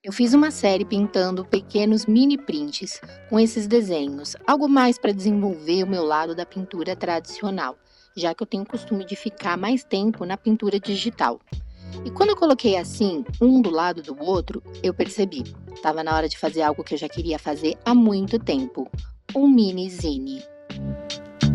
Eu fiz uma série pintando pequenos mini prints com esses desenhos, algo mais para desenvolver o meu lado da pintura tradicional, já que eu tenho o costume de ficar mais tempo na pintura digital. E quando eu coloquei assim, um do lado do outro, eu percebi, estava na hora de fazer algo que eu já queria fazer há muito tempo, um mini zine.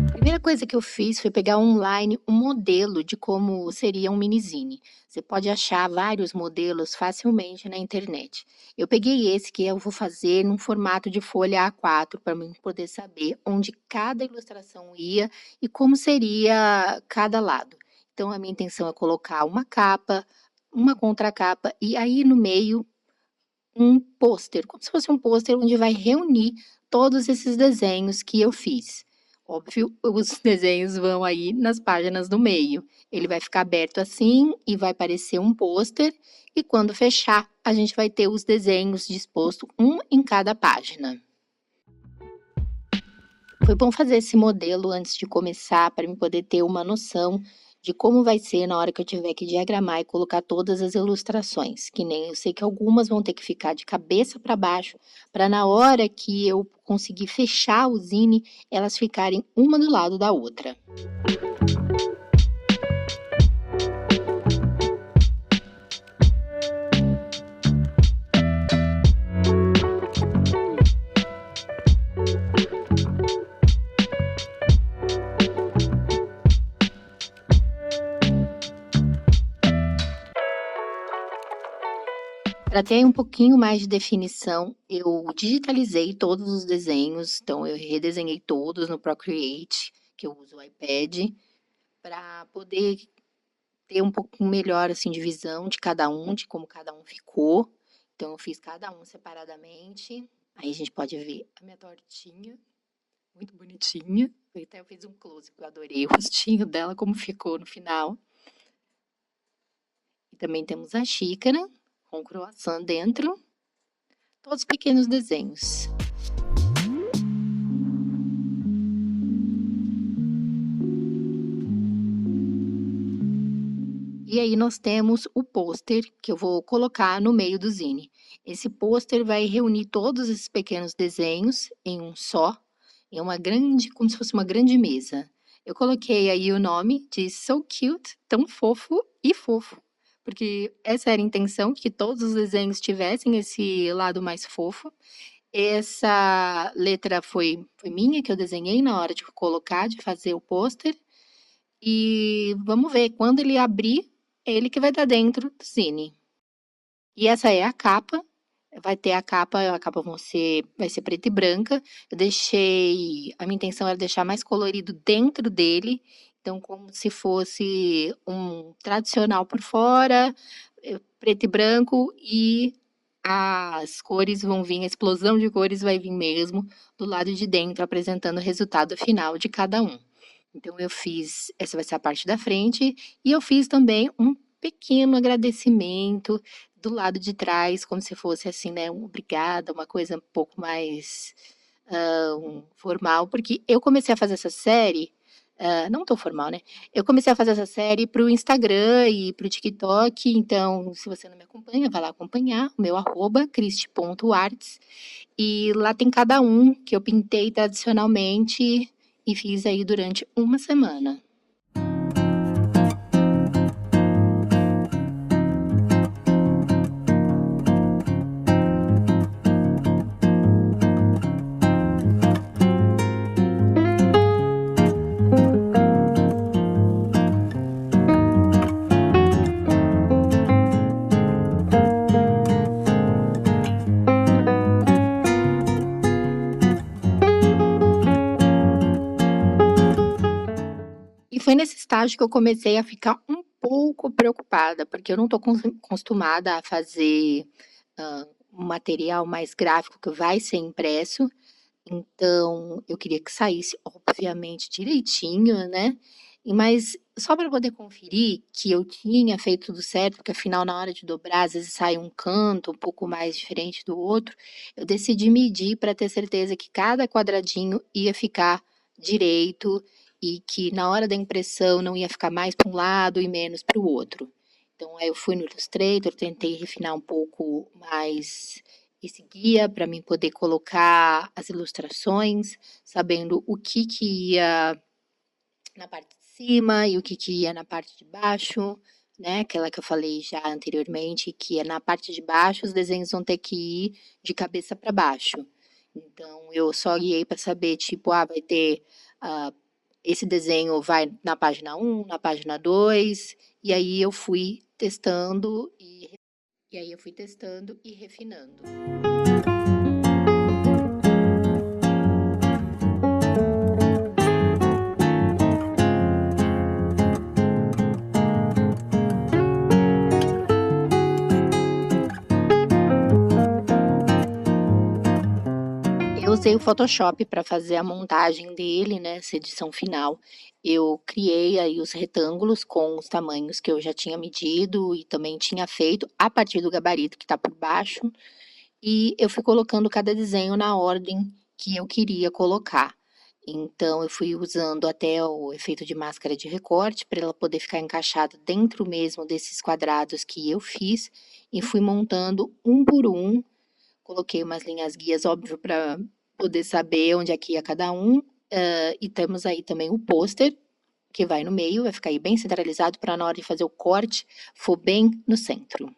A primeira coisa que eu fiz foi pegar online um modelo de como seria um minizine. Você pode achar vários modelos facilmente na internet. Eu peguei esse que eu vou fazer num formato de folha A4 para mim poder saber onde cada ilustração ia e como seria cada lado. Então a minha intenção é colocar uma capa, uma contracapa e aí no meio um pôster, como se fosse um pôster onde vai reunir todos esses desenhos que eu fiz. Óbvio, os desenhos vão aí nas páginas do meio. Ele vai ficar aberto assim e vai aparecer um pôster, e quando fechar, a gente vai ter os desenhos dispostos um em cada página. Foi bom fazer esse modelo antes de começar, para eu poder ter uma noção de como vai ser na hora que eu tiver que diagramar e colocar todas as ilustrações, que nem eu sei que algumas vão ter que ficar de cabeça para baixo, para na hora que eu conseguir fechar o zine, elas ficarem uma do lado da outra. Para ter um pouquinho mais de definição, eu digitalizei todos os desenhos, então eu redesenhei todos no Procreate, que eu uso o iPad, para poder ter um pouco melhor assim de visão de cada um, de como cada um ficou. Então eu fiz cada um separadamente. Aí a gente pode ver a minha tortinha, muito bonitinha. Até eu fiz um close, porque eu adorei o rostinho dela, como ficou no final. E também temos a xícara, com croissant dentro. Todos pequenos desenhos. E aí nós temos o pôster que eu vou colocar no meio do zine. Esse pôster vai reunir todos esses pequenos desenhos em um só, em uma grande, como se fosse uma grande mesa. Eu coloquei aí o nome de So Cute, tão fofo e fofo, porque essa era a intenção, que todos os desenhos tivessem esse lado mais fofo. Essa letra foi minha, que eu desenhei na hora de colocar, de fazer o pôster. E vamos ver, quando ele abrir, é ele que vai estar dentro do zine. E essa é a capa. Vai ter a capa vai ser preta e branca. Eu deixei, a minha intenção era deixar mais colorido dentro dele, então como se fosse um tradicional por fora, preto e branco, e as cores vão vir, a explosão de cores vai vir mesmo do lado de dentro, apresentando o resultado final de cada um. Então eu fiz, essa vai ser a parte da frente, e eu fiz também um pequeno agradecimento do lado de trás, como se fosse assim, né, um obrigada, uma coisa um pouco mais formal, porque eu comecei a fazer essa série, não tão formal, né? Eu comecei a fazer essa série para o Instagram e para o TikTok, então se você não me acompanha, vai lá acompanhar, o meu @cristi.arts, e lá tem cada um que eu pintei tradicionalmente e fiz aí durante uma semana. E foi nesse estágio que eu comecei a ficar um pouco preocupada, porque eu não estou acostumada a fazer um material mais gráfico que vai ser impresso. Então, eu queria que saísse, obviamente, direitinho, né? Mas só para poder conferir que eu tinha feito tudo certo, porque afinal, na hora de dobrar, às vezes sai um canto um pouco mais diferente do outro, eu decidi medir para ter certeza que cada quadradinho ia ficar direito e que na hora da impressão não ia ficar mais para um lado e menos para o outro. Então, aí eu fui no Illustrator, tentei refinar um pouco mais esse guia para mim poder colocar as ilustrações, sabendo o que ia na parte de cima e o que ia na parte de baixo, né? Aquela que eu falei já anteriormente, que é na parte de baixo, os desenhos vão ter que ir de cabeça para baixo. Então, eu só guiei para saber, tipo, vai ter esse desenho vai na página 1, na página 2, e aí eu fui testando e refinando. Eu usei o Photoshop para fazer a montagem dele, né, essa edição final. Eu criei aí os retângulos com os tamanhos que eu já tinha medido e também tinha feito a partir do gabarito que está por baixo. E eu fui colocando cada desenho na ordem que eu queria colocar. Então, eu fui usando até o efeito de máscara de recorte para ela poder ficar encaixada dentro mesmo desses quadrados que eu fiz e fui montando um por um. Coloquei umas linhas guias, óbvio, para poder saber onde é que ia cada um. E temos aí também o pôster, que vai no meio, vai ficar aí bem centralizado para na hora de fazer o corte, for bem no centro.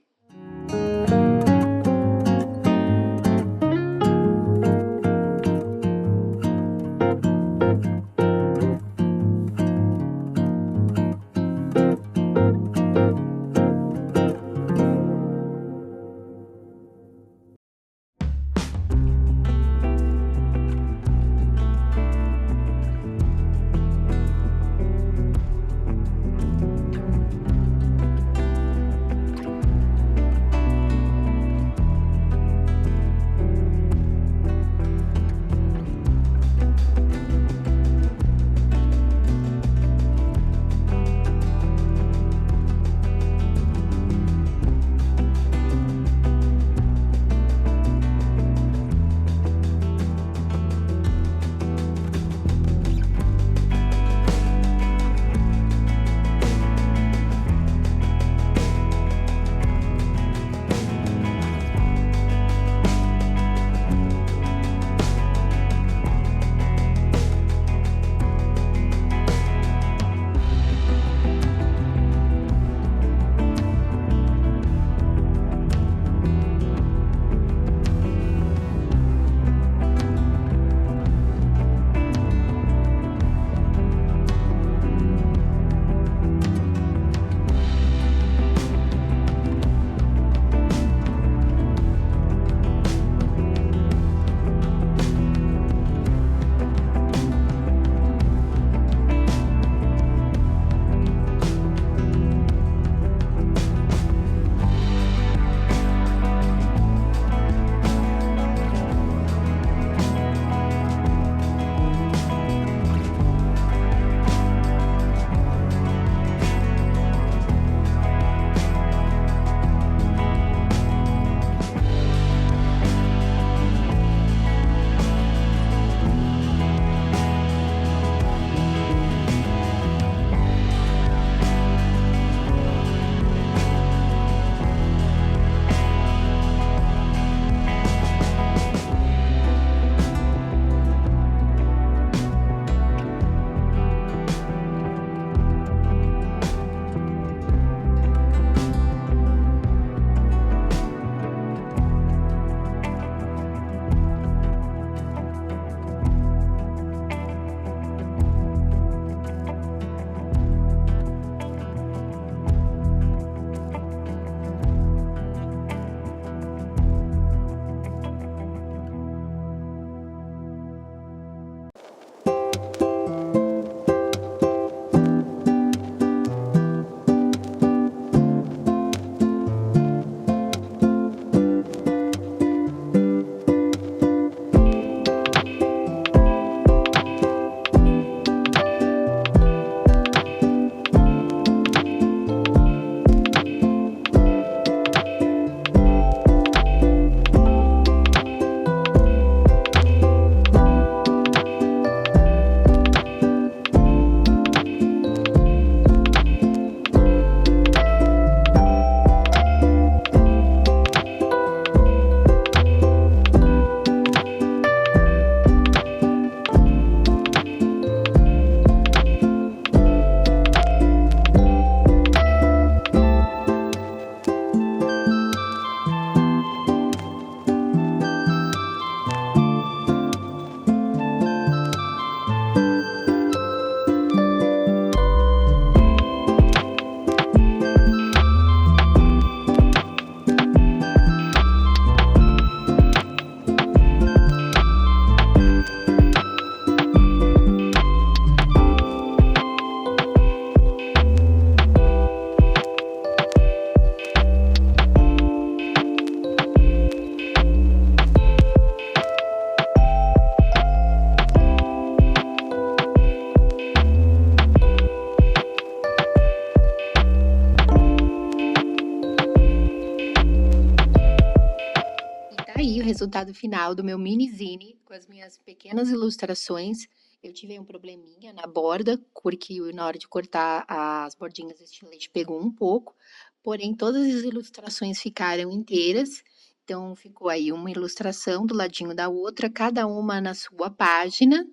Aí o resultado final do meu mini zine, com as minhas pequenas ilustrações. Eu tive um probleminha na borda, porque na hora de cortar as bordinhas, o estilete pegou um pouco. Porém, todas as ilustrações ficaram inteiras. Então, ficou aí uma ilustração do ladinho da outra, cada uma na sua página.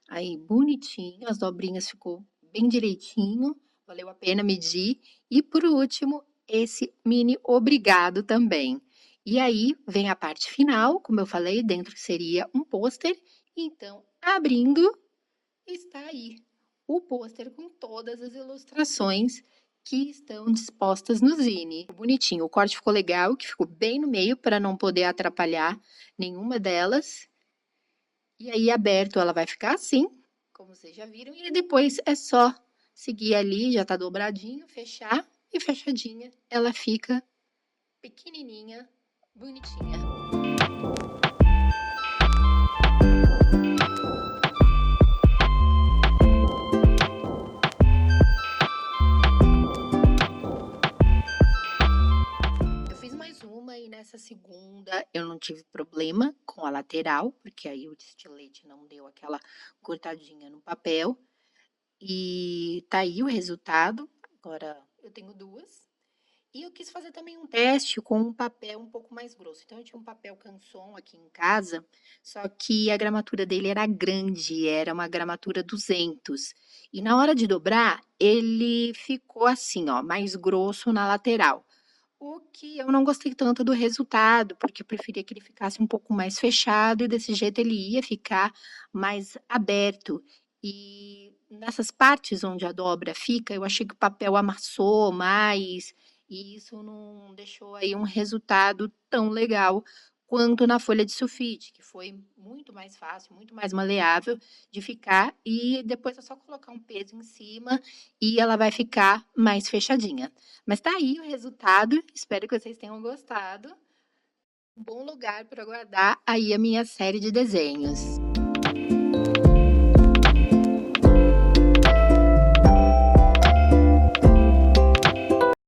Aí, bonitinho, as dobrinhas ficou bem direitinho. Valeu a pena medir. E, por último, esse mini obrigado também. E aí vem a parte final, como eu falei, dentro seria um pôster. Então, abrindo, está aí o pôster com todas as ilustrações que estão dispostas no zine. Bonitinho, o corte ficou legal, que ficou bem no meio para não poder atrapalhar nenhuma delas. E aí, aberto, ela vai ficar assim, como vocês já viram. E depois é só seguir ali, já tá dobradinho, fechar e fechadinha. Ela fica pequenininha, bonitinha. Eu fiz mais uma e nessa segunda eu não tive problema com a lateral, porque aí o estilete não deu aquela cortadinha no papel. E tá aí o resultado. Agora eu tenho duas. E eu quis fazer também um teste com um papel um pouco mais grosso. Então, eu tinha um papel canson aqui em casa, só que a gramatura dele era grande, era uma gramatura 200. E na hora de dobrar, ele ficou assim, ó, mais grosso na lateral. O que eu não gostei tanto do resultado, porque eu preferia que ele ficasse um pouco mais fechado e desse jeito ele ia ficar mais aberto. E nessas partes onde a dobra fica, eu achei que o papel amassou mais e isso não deixou aí um resultado tão legal quanto na folha de sulfite, que foi muito mais fácil, muito mais maleável de ficar e depois é só colocar um peso em cima e ela vai ficar mais fechadinha. Mas tá aí o resultado, espero que vocês tenham gostado. Um bom lugar para guardar aí a minha série de desenhos.